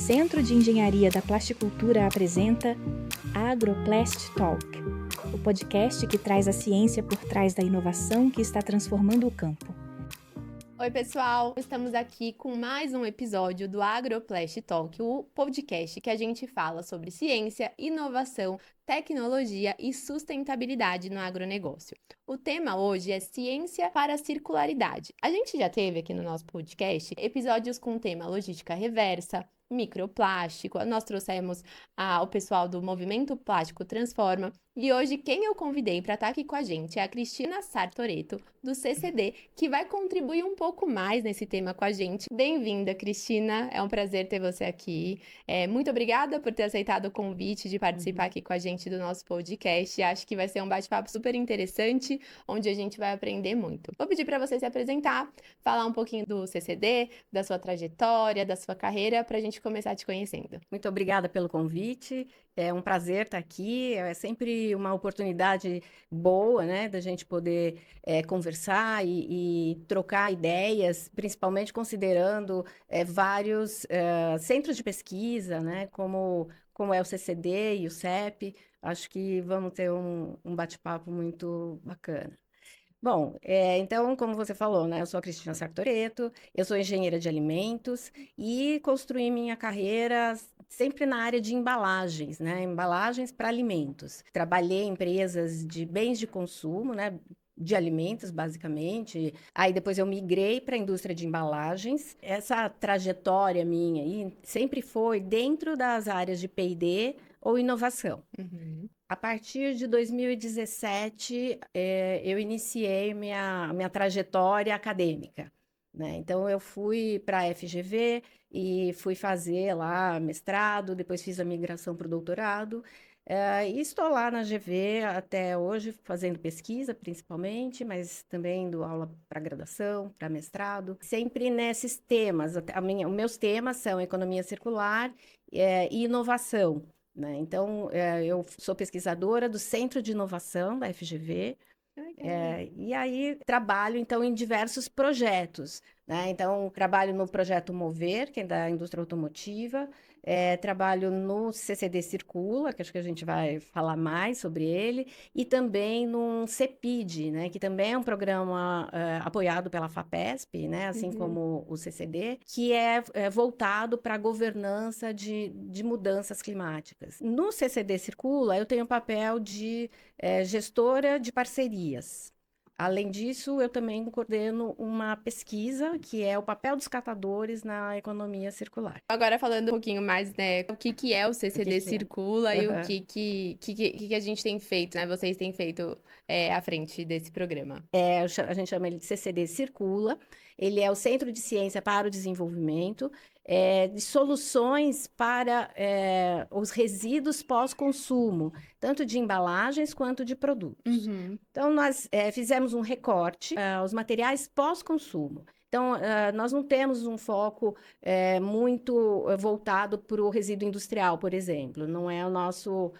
Centro de Engenharia da Plasticultura apresenta AgroPlast Talk, o podcast que traz a ciência por trás da inovação que está transformando o campo. Oi, pessoal! Estamos aqui com mais um episódio do AgroPlast Talk, o podcast que a gente fala sobre ciência, inovação, tecnologia e sustentabilidade no agronegócio. O tema hoje é ciência para a circularidade. A gente já teve aqui no nosso podcast episódios com o tema logística reversa, microplástico, nós trouxemos o pessoal do Movimento Plástico Transforma e hoje quem eu convidei para estar aqui com a gente é a Cristina Sartoreto, do CCD, que vai contribuir um pouco mais nesse tema com a gente. Bem-vinda, Cristina, é um prazer ter você aqui. Muito obrigada por ter aceitado o convite de participar aqui com a gente do nosso podcast. Acho que vai ser um bate-papo super interessante, onde a gente vai aprender muito. Vou pedir para você se apresentar, falar um pouquinho do CCD, da sua trajetória, da sua carreira, para a gente começar te conhecendo. Muito obrigada pelo convite, é um prazer estar aqui, é sempre uma oportunidade boa, né, da gente poder conversar e trocar ideias, principalmente considerando vários centros de pesquisa, né, como é o CCD e o CEP. Acho que vamos ter um bate-papo muito bacana. Bom, então, como você falou, né, eu sou a Cristina Sartoreto, eu sou engenheira de alimentos e construí minha carreira sempre na área de embalagens, né, embalagens para alimentos. Trabalhei em empresas de bens de consumo, né, de alimentos, basicamente. Aí depois eu migrei para a indústria de embalagens. Essa trajetória minha aí sempre foi dentro das áreas de P&D ou inovação. Uhum. A partir de 2017, eu iniciei minha trajetória acadêmica, né? Então, eu fui para a FGV e fui fazer lá mestrado, depois fiz a migração para o doutorado, e estou lá na GV até hoje, fazendo pesquisa, principalmente, mas também dou aula para graduação, para mestrado, sempre nesses temas. Os meus temas são economia circular e inovação, né? Então, eu sou pesquisadora do Centro de Inovação da FGV, e aí trabalho, então, em diversos projetos, né? Então, trabalho no projeto Mover, que é da indústria automotiva, trabalho no CCD Circula, que acho que a gente vai falar mais sobre ele, e também no CEPID, né? Que também é um programa apoiado pela FAPESP, né? Assim como o CCD, que é voltado para a governança de mudanças climáticas. No CCD Circula, eu tenho o papel de gestora de parcerias. Além disso, eu também coordeno uma pesquisa, que é o papel dos catadores na economia circular. Agora falando um pouquinho mais, né, o que é o CCD Circula e o que a gente tem feito, né, vocês têm feito à frente desse programa. A gente chama ele de CCD Circula. Ele é o Centro de Ciência para o Desenvolvimento de soluções para os resíduos pós-consumo, tanto de embalagens quanto de produtos. Uhum. Então, nós fizemos um recorte aos materiais pós-consumo. Então, nós não temos um foco muito voltado para o resíduo industrial, por exemplo. Não é o nosso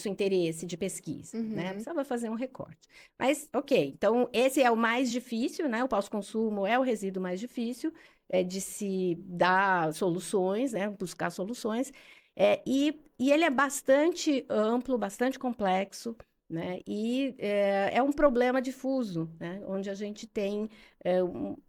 interesse de pesquisa, né? Precisava fazer um recorte. Mas, ok, então esse é o mais difícil, né? O pós-consumo é o resíduo mais difícil de se dar soluções, né? Buscar soluções. E ele é bastante amplo, bastante complexo, né? E é um problema difuso, né? Onde a gente tem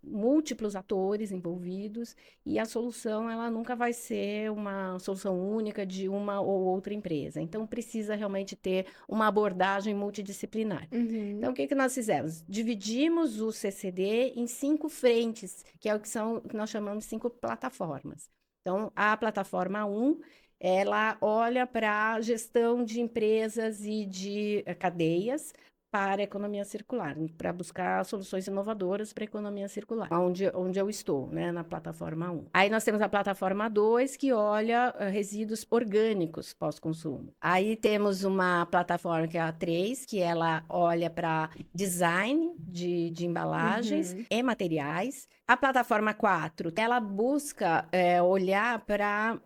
múltiplos atores envolvidos e a solução ela nunca vai ser uma solução única de uma ou outra empresa. Então, precisa realmente ter uma abordagem multidisciplinar. Uhum. Então, o que nós fizemos? Dividimos o CCD em 5 frentes, que é o que nós chamamos de 5 plataformas. Então, a plataforma 1, ela olha para a gestão de empresas e de cadeias para a economia circular, para buscar soluções inovadoras para a economia circular, onde eu estou, né, na plataforma 1. Aí nós temos a plataforma 2, que olha resíduos orgânicos pós-consumo. Aí temos uma plataforma que é a 3, que ela olha para design de embalagens e materiais. A plataforma 4, ela busca olhar para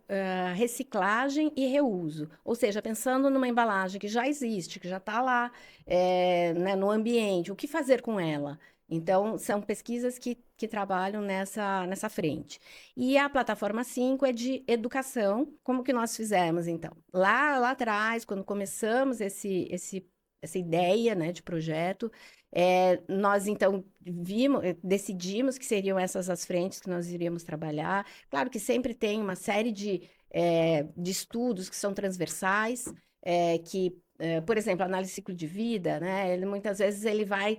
reciclagem e reuso, ou seja, pensando numa embalagem que já existe, que já está lá né, no ambiente, o que fazer com ela? Então, são pesquisas que trabalham nessa frente. E a plataforma 5 é de educação. Como que nós fizemos, então? Lá atrás, quando começamos essa ideia, né, de projeto, nós, então, decidimos que seriam essas as frentes que nós iríamos trabalhar. Claro que sempre tem uma série de estudos que são transversais, por exemplo, análise de ciclo de vida, né? Muitas vezes ele vai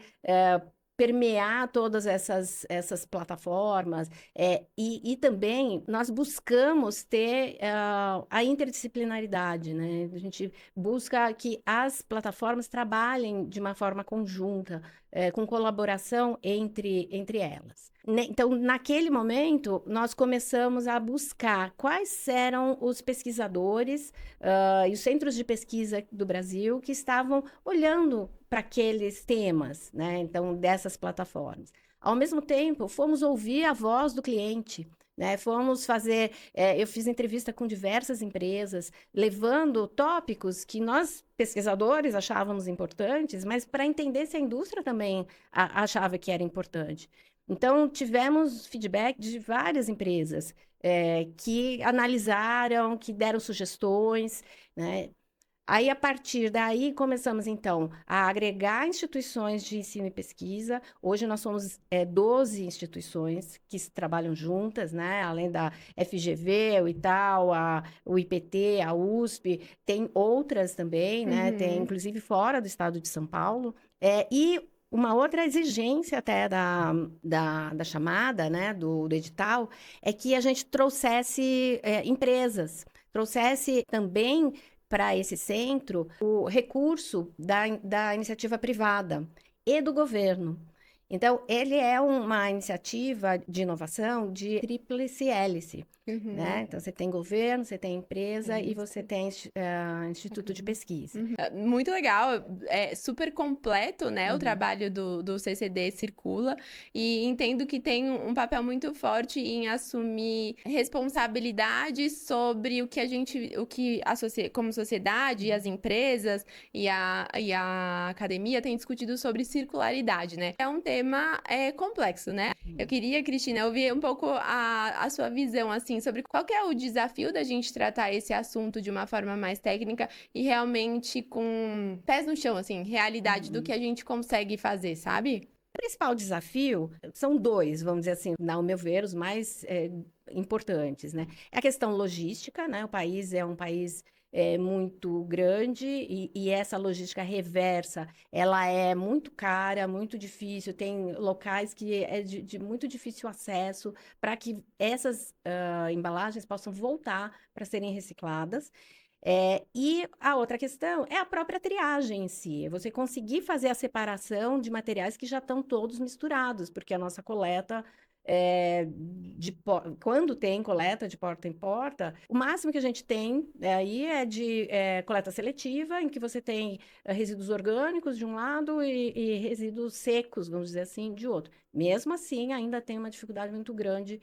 permear todas essas plataformas, e também nós buscamos ter a interdisciplinaridade, né? A gente busca que as plataformas trabalhem de uma forma conjunta, com colaboração entre elas. Então, naquele momento, nós começamos a buscar quais eram os pesquisadores e os centros de pesquisa do Brasil que estavam olhando para aqueles temas, né? Então, dessas plataformas. Ao mesmo tempo, fomos ouvir a voz do cliente, né? Fomos fazer... eu fiz entrevista com diversas empresas, levando tópicos que nós, pesquisadores, achávamos importantes, mas para entender se a indústria também achava que era importante. Então, tivemos feedback de várias empresas que analisaram, que deram sugestões, né? Aí, a partir daí, começamos, então, a agregar instituições de ensino e pesquisa. Hoje, nós somos 12 instituições que trabalham juntas, né? Além da FGV, o Itaú, o IPT, a USP, tem outras também, né? Tem, inclusive, fora do estado de São Paulo. E uma outra exigência até da chamada, né? Do edital, é que a gente trouxesse empresas, trouxesse também para esse centro o recurso da iniciativa privada e do governo. Então, ele é uma iniciativa de inovação de tríplice hélice, né? Então, você tem governo, você tem empresa e você tem instituto de pesquisa. Muito legal, é super completo, né, o trabalho do CCD Circula, e entendo que tem um papel muito forte em assumir responsabilidade sobre como sociedade, as empresas e a academia têm discutido sobre circularidade, né? É um tema complexo, né? Eu queria, Cristina, ouvir um pouco a sua visão, assim, sobre qual que é o desafio da gente tratar esse assunto de uma forma mais técnica e realmente com pés no chão, assim, realidade do que a gente consegue fazer, sabe? O principal desafio são dois, vamos dizer assim, ao meu ver, os mais importantes, né? É a questão logística, né? O país é um país muito grande e essa logística reversa, ela é muito cara, muito difícil, tem locais que é de muito difícil acesso para que essas embalagens possam voltar para serem recicladas. E a outra questão é a própria triagem em si, é você conseguir fazer a separação de materiais que já estão todos misturados, porque a nossa coleta, quando tem coleta de porta em porta, o máximo que a gente tem aí é de coleta seletiva, em que você tem resíduos orgânicos de um lado e resíduos secos, vamos dizer assim, de outro. Mesmo assim, ainda tem uma dificuldade muito grande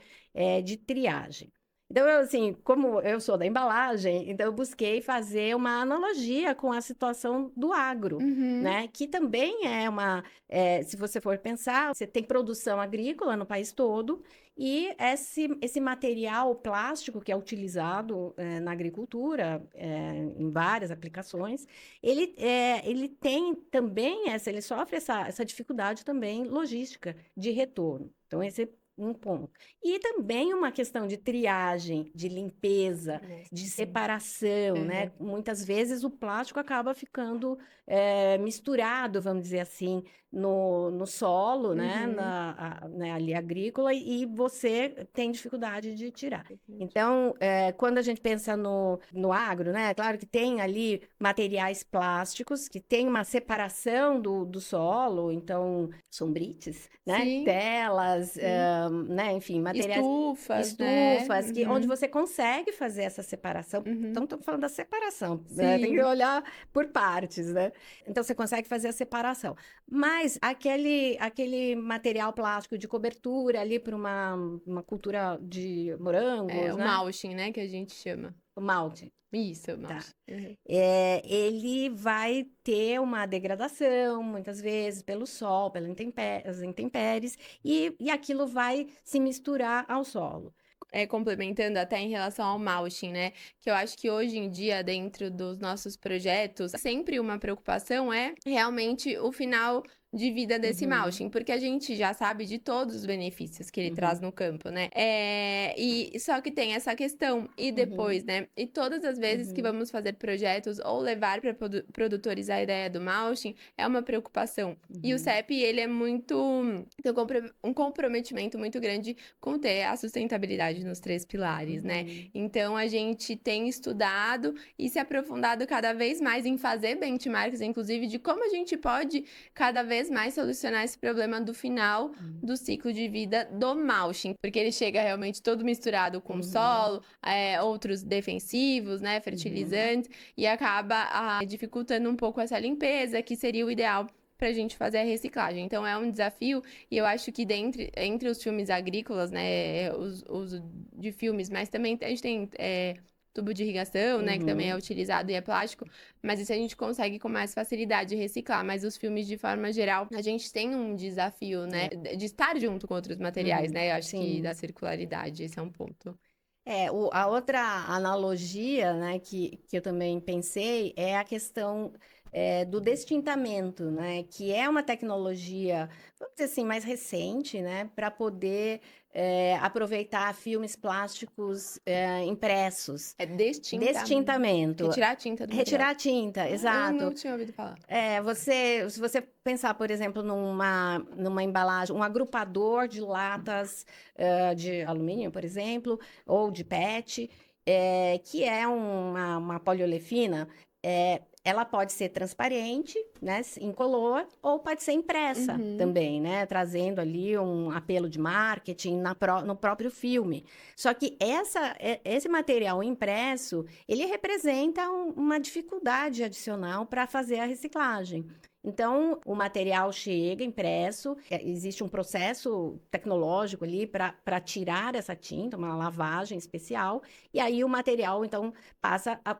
de triagem. Então, assim, como eu sou da embalagem, então eu busquei fazer uma analogia com a situação do agro, né? Que também se você for pensar, você tem produção agrícola no país todo e esse material plástico que é utilizado na agricultura, em várias aplicações, ele tem também ele sofre essa dificuldade também logística de retorno. Então, esse é um ponto. E também uma questão de triagem, de limpeza, de separação, né? Muitas vezes o plástico acaba ficando misturado, vamos dizer assim, no solo, né? Ali agrícola, e você tem dificuldade de tirar. Então, quando a gente pensa no agro, né? Claro que tem ali materiais plásticos, que tem uma separação do solo, então, sombrites, né? Sim. Telas, né? Enfim, materiais... Estufas, né? Onde você consegue fazer essa separação. Então, estou falando da separação, né? Tem que olhar por partes, né? Então, você consegue fazer a separação. Mas aquele material plástico de cobertura ali para uma cultura de morangos, o né? mulching, né, que a gente chama. O malte. Isso, Tá. malte. Uhum. Ele vai ter uma degradação, muitas vezes, pelo sol, pelas intempéries, e aquilo vai se misturar ao solo. Complementando até em relação ao mulching, né? Que eu acho que hoje em dia, dentro dos nossos projetos, sempre uma preocupação é realmente o final de vida desse Uhum, mulching, porque a gente já sabe de todos os benefícios que ele traz no campo, né? E só que tem essa questão, e depois, né? E todas as vezes que uhum, vamos fazer projetos ou levar para produtores a ideia do mulching, é uma preocupação. E o uhum, CEP, ele é muito, tem um comprometimento muito grande com ter a sustentabilidade nos 3 pilares, né? uhum, Então a gente tem estudado e se aprofundado cada vez mais em fazer benchmarks, inclusive, de como a gente pode cada vez mais solucionar esse problema do final do ciclo de vida do mulching, porque ele chega realmente todo misturado com uhum, solo, outros defensivos, né, uhum. fertilizantes, e acaba dificultando um pouco essa limpeza, que seria o ideal para a gente fazer a reciclagem. Então é um desafio, e eu acho que entre os filmes agrícolas, né, os uso de filmes, mas também a gente tem tubo de irrigação, né, que também é Uhum. utilizado e é plástico, mas isso a gente consegue com mais facilidade reciclar. Mas os filmes, de forma geral, a gente tem um desafio, né, É. de estar junto com outros materiais, Uhum. né? Eu acho que Sim. da circularidade, esse é um ponto. A outra analogia, né, que eu também pensei é a questão do destintamento, né, que é uma tecnologia, vamos dizer assim, mais recente, né, para poder aproveitar filmes plásticos impressos. É destintamento. Destintamento. Retirar a tinta do material. Retirar a tinta, Ah, eu exato. não tinha ouvido falar. Se você pensar, por exemplo, numa embalagem, um agrupador de latas de alumínio, por exemplo, ou de PET, que é uma poliolefina, ela pode ser transparente, né, incolor, ou pode ser impressa Uhum. também, né, trazendo ali um apelo de marketing no próprio filme. Só que esse material impresso, ele representa uma dificuldade adicional para fazer a reciclagem. Então, o material chega impresso, existe um processo tecnológico ali para tirar essa tinta, uma lavagem especial, e aí o material, então,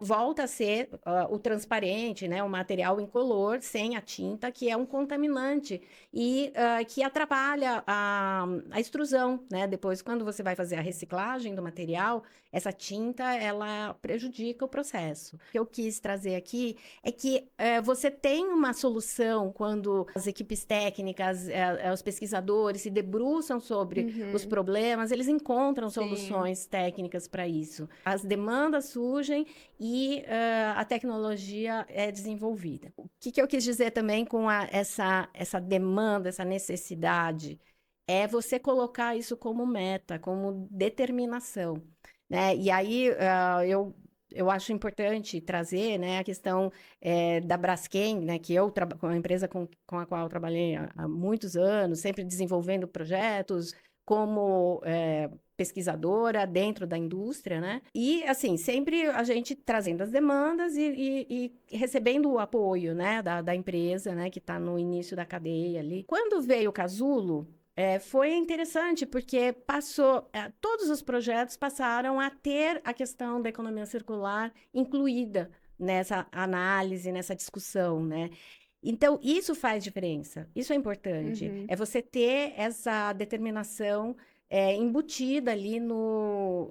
volta a ser o transparente, né? O material incolor, sem a tinta, que é um contaminante e que atrapalha a extrusão, né? Depois, quando você vai fazer a reciclagem do material, essa tinta, ela prejudica o processo. O que eu quis trazer aqui é que você tem uma solução quando as equipes técnicas, os pesquisadores se debruçam sobre os Uhum. problemas, eles encontram Sim. soluções técnicas para isso. As demandas surgem e a tecnologia é desenvolvida. O que eu quis dizer também com essa demanda, essa necessidade, é você colocar isso como meta, como determinação, né? E aí eu acho importante trazer, né, a questão da Braskem, né, que com a empresa com a qual eu trabalhei há muitos anos, sempre desenvolvendo projetos como pesquisadora dentro da indústria, né? E, assim, sempre a gente trazendo as demandas e recebendo o apoio, né, da empresa, né, que está no início da cadeia ali. Quando veio o Casulo, foi interessante, porque todos os projetos passaram a ter a questão da economia circular incluída nessa análise, nessa discussão, né? Então, isso faz diferença, isso é importante. Uhum. É você ter essa determinação embutida ali no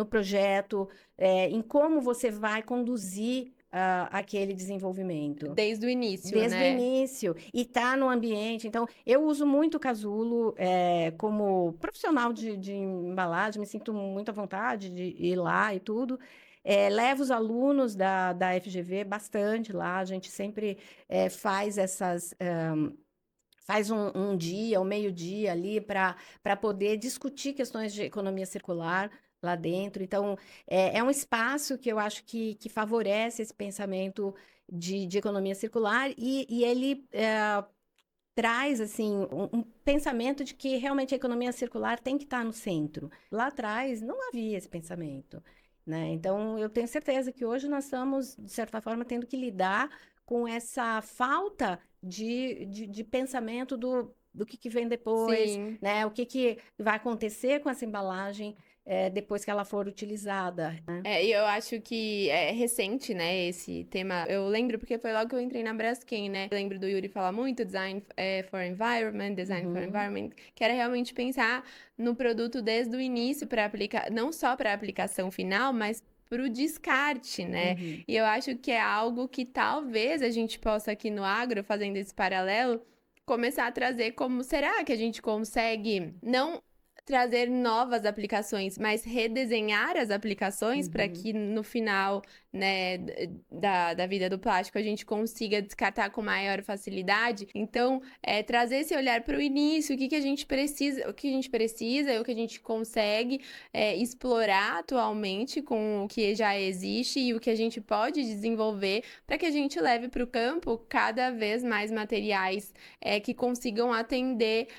projeto, em como você vai conduzir aquele desenvolvimento. Desde o início, Desde o né? início, e está no ambiente. Então, eu uso muito o casulo como profissional de embalagem, me sinto muito à vontade de ir lá e tudo. Levo os alunos da FGV bastante lá, a gente sempre faz faz um dia, um meio-dia ali para poder discutir questões de economia circular lá dentro. Então, é um espaço que eu acho que favorece esse pensamento de economia circular e ele traz assim um pensamento de que realmente a economia circular tem que estar no centro. Lá atrás não havia esse pensamento, né? Então eu tenho certeza que hoje nós estamos, de certa forma, tendo que lidar com essa falta de pensamento do que vem depois, Sim. né? O que vai acontecer com essa embalagem depois que ela for utilizada, né? E eu acho que é recente, né, esse tema. Eu lembro porque foi logo que eu entrei na Braskem, né? Eu lembro do Yuri falar muito design for environment, design for environment, que era realmente pensar no produto desde o início para aplicar, não só para a aplicação final, mas para o descarte, né? E eu acho que é algo que talvez a gente possa aqui no agro, fazendo esse paralelo, começar a trazer como será que a gente consegue não trazer novas aplicações, mas redesenhar as aplicações para que no final, né, da vida do plástico a gente consiga descartar com maior facilidade. Então, trazer esse olhar para o início, o que que a gente precisa, o que a gente consegue explorar atualmente com o que já existe e o que a gente pode desenvolver para que a gente leve para o campo cada vez mais materiais que consigam atender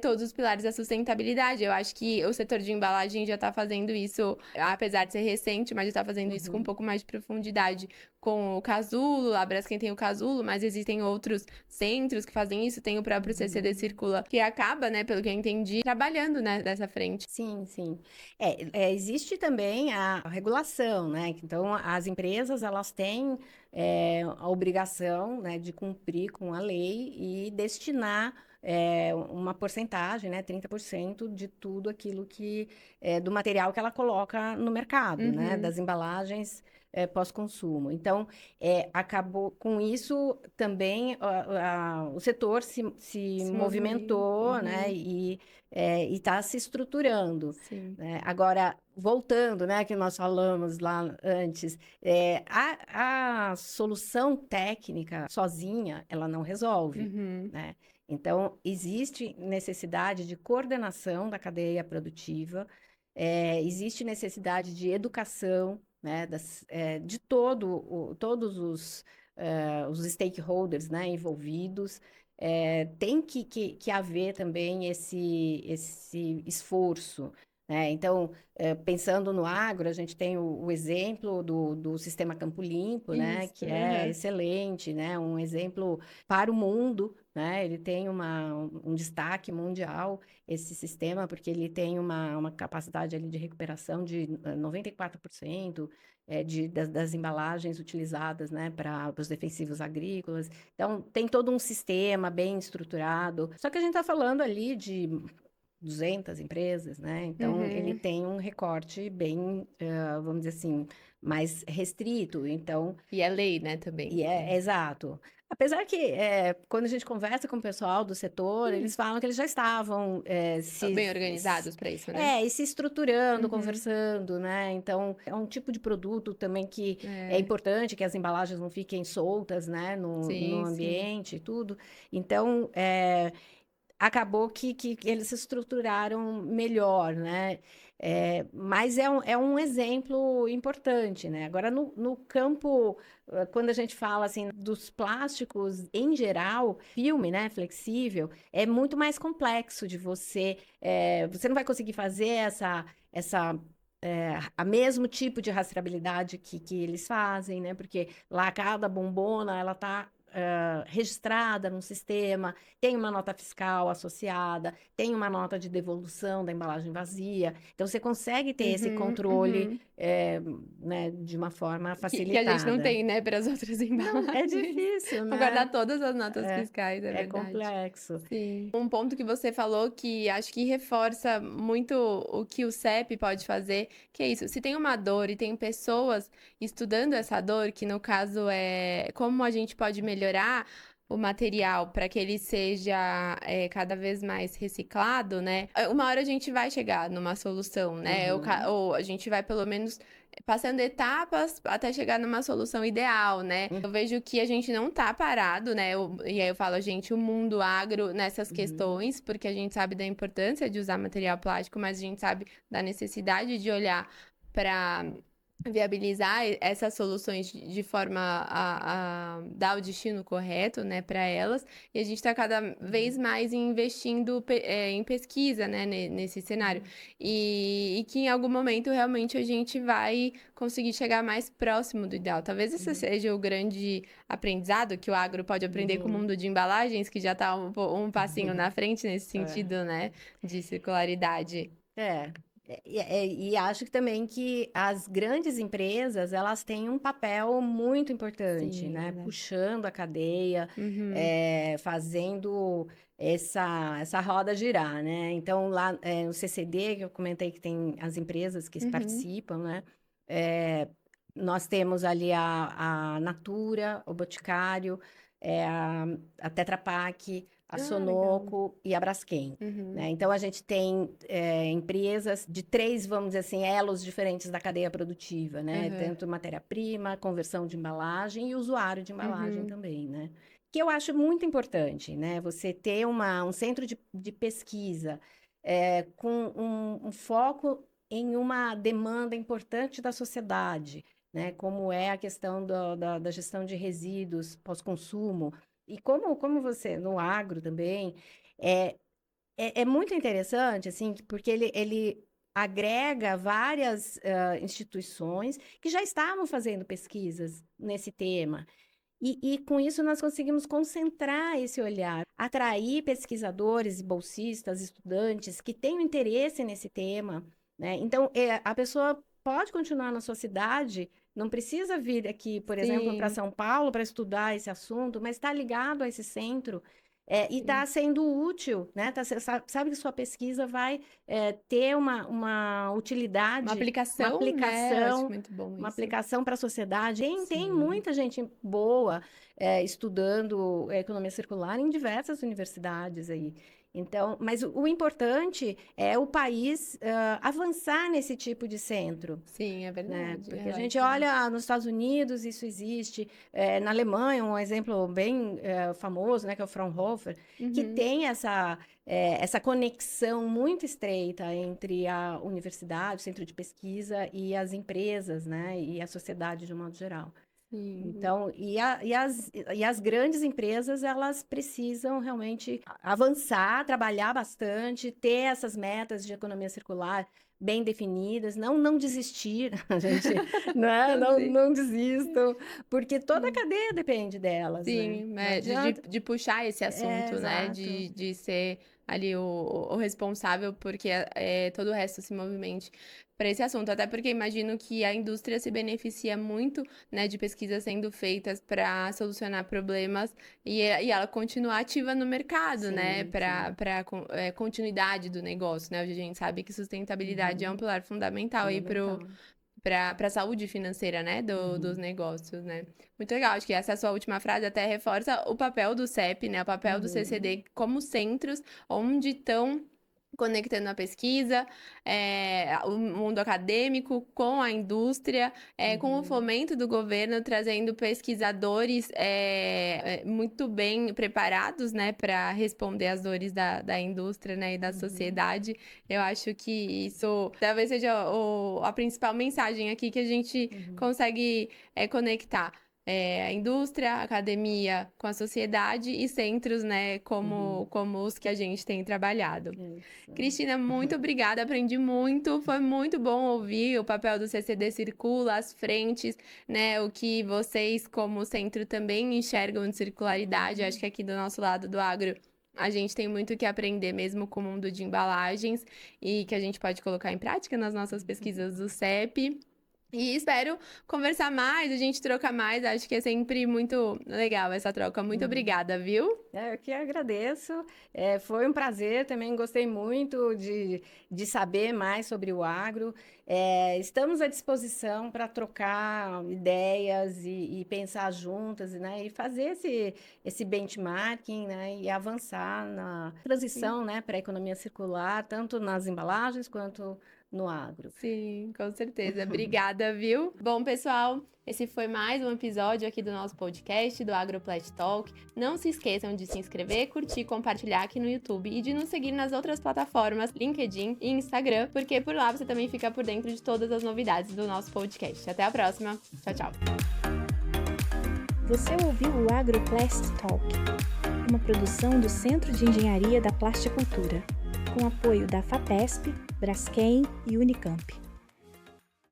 todos os pilares da sustentabilidade. Eu acho que o setor de embalagem já está fazendo isso, apesar de ser recente, mas já está fazendo isso com um pouco mais de profundidade com o Casulo, a Braskem tem o Casulo, mas existem outros centros que fazem isso, tem o próprio CCD Circula, que acaba, né, pelo que eu entendi, trabalhando, né, dessa frente. Sim, sim. Existe também a regulação, né? Então, as empresas, elas têm a obrigação, né, de cumprir com a lei e destinar uma porcentagem, né, 30% de tudo aquilo que do material que ela coloca no mercado, né, das embalagens pós-consumo. Então, acabou com isso também o setor se movimentou, né, e está se estruturando. Sim. Né? Agora, voltando, né, que nós falamos lá antes, a solução técnica sozinha, ela não resolve, né? Então, existe necessidade de coordenação da cadeia produtiva, existe necessidade de educação, né, de todos os stakeholders, né, envolvidos. Tem que haver também esse esforço, né? Então, pensando no agro, a gente tem o exemplo do sistema Campo Limpo, né? Isso, Que é excelente, né? Um exemplo para o mundo, né? Ele tem um destaque mundial, esse sistema, porque ele tem uma capacidade ali de recuperação de 94%, das embalagens utilizadas, né, para os defensivos agrícolas. Então, tem todo um sistema bem estruturado. Só que a gente está falando ali de 200 empresas, né? Então, ele tem um recorte bem, vamos dizer assim, mais restrito. Então, E é lei, né, também. e exato. Apesar que, quando a gente conversa com o pessoal do setor, eles falam que eles já estavam Bem organizados para isso, né? e se estruturando, conversando, né? Então, é um tipo de produto também que é importante que as embalagens não fiquem soltas, né? No ambiente e tudo. Então, acabou que eles se estruturaram melhor, né? Mas é um exemplo importante, né? Agora, no campo, quando a gente fala assim dos plásticos em geral, filme, né, flexível, é muito mais complexo de você não vai conseguir fazer a mesmo tipo de rastreabilidade que eles fazem, né? Porque lá cada bombona, ela está registrada num sistema, tem uma nota fiscal associada, tem uma nota de devolução da embalagem vazia. Então, você consegue ter esse controle né, de uma forma facilitada. Que a gente não tem, né, para as outras embalagens. Não, é difícil, né? Guardar todas as notas fiscais, é verdade. Complexo. Sim. Um ponto que você falou que acho que reforça muito o que o CEP pode fazer, que é isso. Se tem uma dor e tem pessoas estudando essa dor, que no caso é como a gente pode melhorar o material para que ele seja cada vez mais reciclado, né? Uma hora a gente vai chegar numa solução, né? Ou a gente vai pelo menos passando etapas até chegar numa solução ideal, né? Eu vejo que a gente não tá parado, né? E aí eu falo, gente, o mundo agro nessas questões, porque a gente sabe da importância de usar material plástico, mas a gente sabe da necessidade de olhar para viabilizar essas soluções de forma a dar o destino correto, né, para elas. E a gente está cada vez mais investindo em pesquisa, né, nesse cenário. E que em algum momento realmente a gente vai conseguir chegar mais próximo do ideal. Talvez esse seja o grande aprendizado que o agro pode aprender com o mundo de embalagens, que já está um passinho na frente nesse sentido, né, de circularidade. E acho que também que as grandes empresas, elas têm um papel muito importante, Sim, né? né? Puxando a cadeia, Uhum. fazendo essa roda girar, né? Então, lá no CCD, que eu comentei que tem as empresas que Uhum. participam, né? É, nós temos ali a Natura, o Boticário, a Tetra Pak, a Ah, legal. Sonoco e a Braskem. Uhum. Né? Então, a gente tem empresas de três, vamos dizer assim, elos diferentes da cadeia produtiva, né? Uhum. Tanto matéria-prima, conversão de embalagem e usuário de embalagem Uhum. também, né? Que eu acho muito importante, né? Você ter um centro de pesquisa com um foco em uma demanda importante da sociedade, né? Como é a questão da gestão de resíduos pós-consumo. E como você, no agro também, é, é muito interessante, assim, porque ele agrega várias instituições que já estavam fazendo pesquisas nesse tema. E com isso nós conseguimos concentrar esse olhar, atrair pesquisadores, bolsistas, estudantes que tenham interesse nesse tema, né? Então, a pessoa pode continuar na sua cidade, não precisa vir aqui, por exemplo, para Sim, São Paulo para estudar esse assunto, mas está ligado a esse centro. E sim. está sendo útil, né? Sabe que sua pesquisa vai ter uma Uma utilidade, uma aplicação, né? Eu acho aplicação muito bom uma isso. aplicação para a sociedade. Tem Sim. muita gente boa estudando economia circular em diversas universidades aí. Então, mas o importante é o país avançar nesse tipo de centro, Sim, é né? verdade. Porque Eu a gente acho. olha nos Estados Unidos, isso existe, na Alemanha, um exemplo bem famoso, né, que é o Fraunhofer, que Uhum. tem essa conexão muito estreita entre a universidade, o centro de pesquisa e as empresas, né, e a sociedade de um modo geral. Sim. Então, e as grandes empresas, elas precisam realmente avançar, trabalhar bastante, ter essas metas de economia circular bem definidas, não desistir, a gente, né? Não Não, sei. não desistam, porque toda a cadeia depende delas, né? Sim, Não né, adianta. de puxar esse assunto, né, Exato. de ser ali o responsável porque todo o resto se movimente para esse assunto. Até porque imagino que a indústria se beneficia muito, né, de pesquisas sendo feitas para solucionar problemas e ela continuar ativa no mercado, né, Sim, sim. para continuidade do negócio, né? Hoje a gente sabe que sustentabilidade é um Uhum. pilar fundamental aí Fundamental. para a saúde financeira, né, dos Uhum. negócios, né? Muito legal, acho que essa sua última frase até reforça o papel do CEP, né, o papel do Uhum. CCD como centros onde estão conectando a pesquisa, o mundo acadêmico com a indústria, com o Uhum. fomento do governo, trazendo pesquisadores muito bem preparados, né, para responder às dores da indústria, né, e da Uhum. sociedade. Eu acho que isso talvez seja a principal mensagem aqui que a gente Uhum. consegue conectar. A indústria, a academia com a sociedade e centros, né, Uhum. como os que a gente tem trabalhado. Isso. Cristina, muito obrigada, aprendi muito, foi muito bom ouvir o papel do CCD Circula, as frentes, né, o que vocês como centro também enxergam de circularidade. Acho Uhum. que aqui do nosso lado do agro a gente tem muito que aprender mesmo com o mundo de embalagens e que a gente pode colocar em prática nas nossas pesquisas do CEP. E espero conversar mais, a gente trocar mais. Acho que é sempre muito legal essa troca. Muito Uhum. obrigada, viu? Eu que agradeço. Foi um prazer, também gostei muito de saber mais sobre o agro. Estamos à disposição para trocar ideias e pensar juntas, né, e fazer esse benchmarking, né, e avançar na Sim. transição, né, para a economia circular, tanto nas embalagens quanto no agro. Sim, com certeza. Obrigada, viu? Bom, pessoal, esse foi mais um episódio aqui do nosso podcast, do AgroPlast Talk. Não se esqueçam de se inscrever, curtir, compartilhar aqui no YouTube e de nos seguir nas outras plataformas, LinkedIn e Instagram, porque por lá você também fica por dentro de todas as novidades do nosso podcast. Até a próxima. Tchau, tchau. Você ouviu o AgroPlast Talk, uma produção do Centro de Engenharia da Plasticultura, com apoio da FAPESP, Braskem e Unicamp.